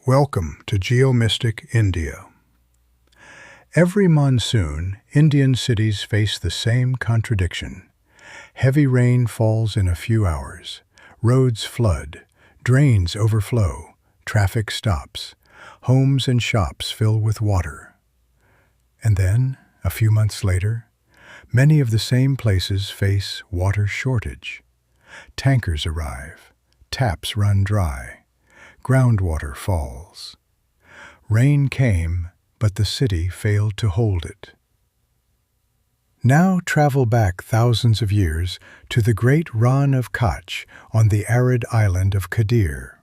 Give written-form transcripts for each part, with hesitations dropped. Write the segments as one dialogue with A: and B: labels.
A: Welcome to Geo Mystic India. Every monsoon, Indian cities face the same contradiction. Heavy rain falls in a few hours. Roads flood. Drains overflow. Traffic stops. Homes and shops fill with water. And then, a few months later, many of the same places face water shortage. Tankers arrive. Taps run dry. Groundwater falls. Rain came, but the city failed to hold it. Now travel back thousands of years to the great Rann of Kachchh on the arid island of Kadir.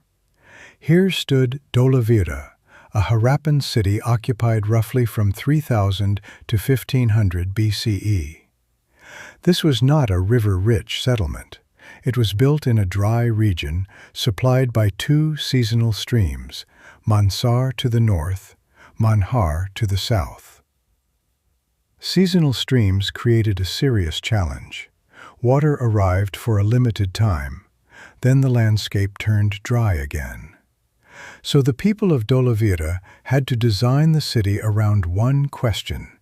A: Here stood Dholavira, a Harappan city occupied roughly from 3000 to 1500 BCE. This was not a river-rich settlement. It was built in a dry region supplied by two seasonal streams, Mansar to the north, Manhar to the south. Seasonal streams created a serious challenge. Water arrived for a limited time, then the landscape turned dry again. So the people of Dholavira had to design the city around one question: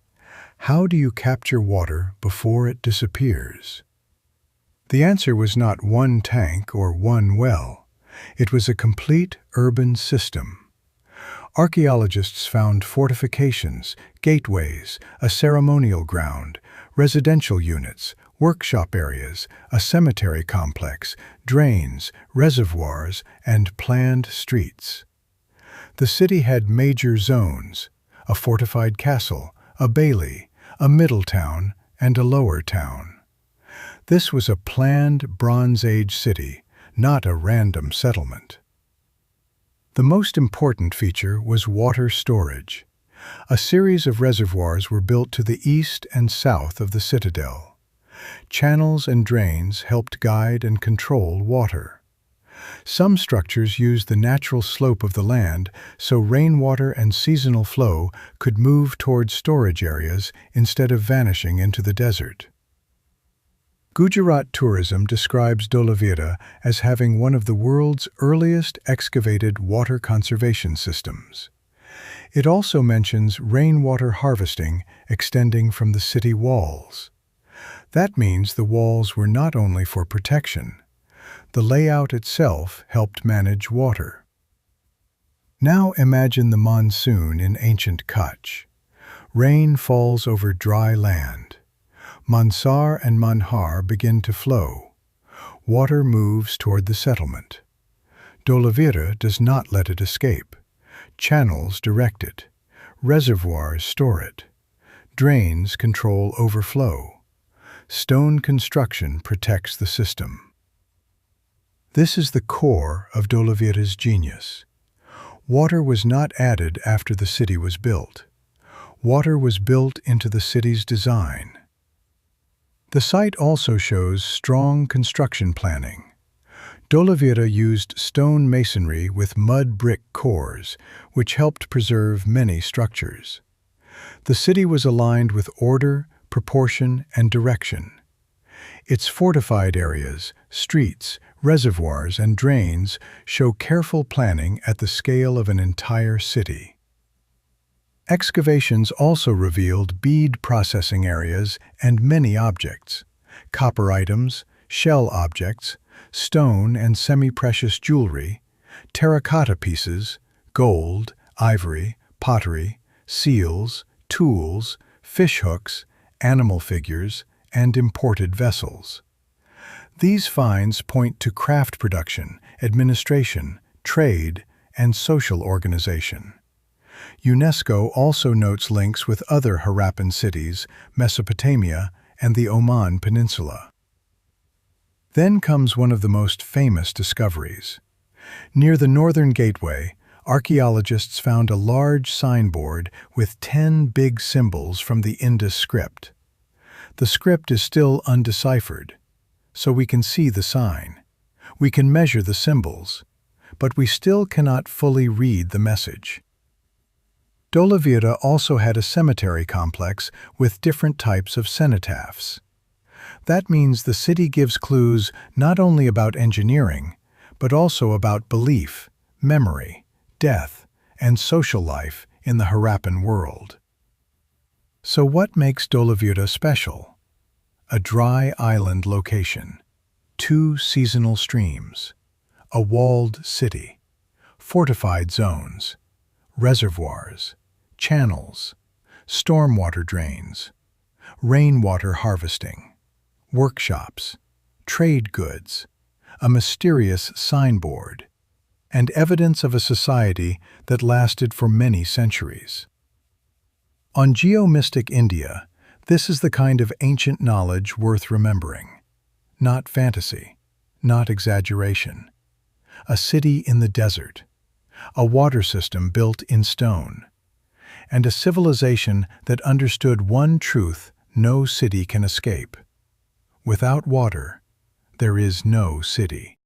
A: how do you capture water before it disappears? The answer was not one tank or one well. It was a complete urban system. Archaeologists found fortifications, gateways, a ceremonial ground, residential units, workshop areas, a cemetery complex, drains, reservoirs, and planned streets. The city had major zones: a fortified castle, a bailey, a middle town, and a lower town. This was a planned Bronze Age city, not a random settlement. The most important feature was water storage. A series of reservoirs were built to the east and south of the citadel. Channels and drains helped guide and control water. Some structures used the natural slope of the land so rainwater and seasonal flow could move toward storage areas instead of vanishing into the desert. Gujarat tourism describes Dholavira as having one of the world's earliest excavated water conservation systems. It also mentions rainwater harvesting extending from the city walls. That means the walls were not only for protection. The layout itself helped manage water. Now imagine the monsoon in ancient Kachchh. Rain falls over dry land. Mansar and Manhar begin to flow. Water moves toward the settlement. Dholavira does not let it escape. Channels direct it. Reservoirs store it. Drains control overflow. Stone construction protects the system. This is the core of Dholavira's genius. Water was not added after the city was built. Water was built into the city's design. The site also shows strong construction planning. Dholavira used stone masonry with mud brick cores, which helped preserve many structures. The city was aligned with order, proportion, and direction. Its fortified areas, streets, reservoirs, and drains show careful planning at the scale of an entire city. Excavations also revealed bead processing areas and many objects: copper items, shell objects, stone and semi-precious jewelry, terracotta pieces, gold, ivory, pottery, seals, tools, fish hooks, animal figures, and imported vessels. These finds point to craft production, administration, trade, and social organization. UNESCO also notes links with other Harappan cities, Mesopotamia, and the Oman Peninsula. Then comes one of the most famous discoveries. Near the northern gateway, archaeologists found a large signboard with 10 big symbols from the Indus script. The script is still undeciphered, so we can see the sign. We can measure the symbols, but we still cannot fully read the message. Dholavira also had a cemetery complex with different types of cenotaphs. That means the city gives clues not only about engineering, but also about belief, memory, death, and social life in the Harappan world. So what makes Dholavira special? A dry island location, 2 seasonal streams, a walled city, fortified zones, reservoirs, channels, stormwater drains, rainwater harvesting, workshops, trade goods, a mysterious signboard, and evidence of a society that lasted for many centuries. On Geo Mystic India, this is the kind of ancient knowledge worth remembering. Not fantasy, not exaggeration. A city in the desert, a water system built in stone, and a civilization that understood one truth no city can escape. Without water, there is no city.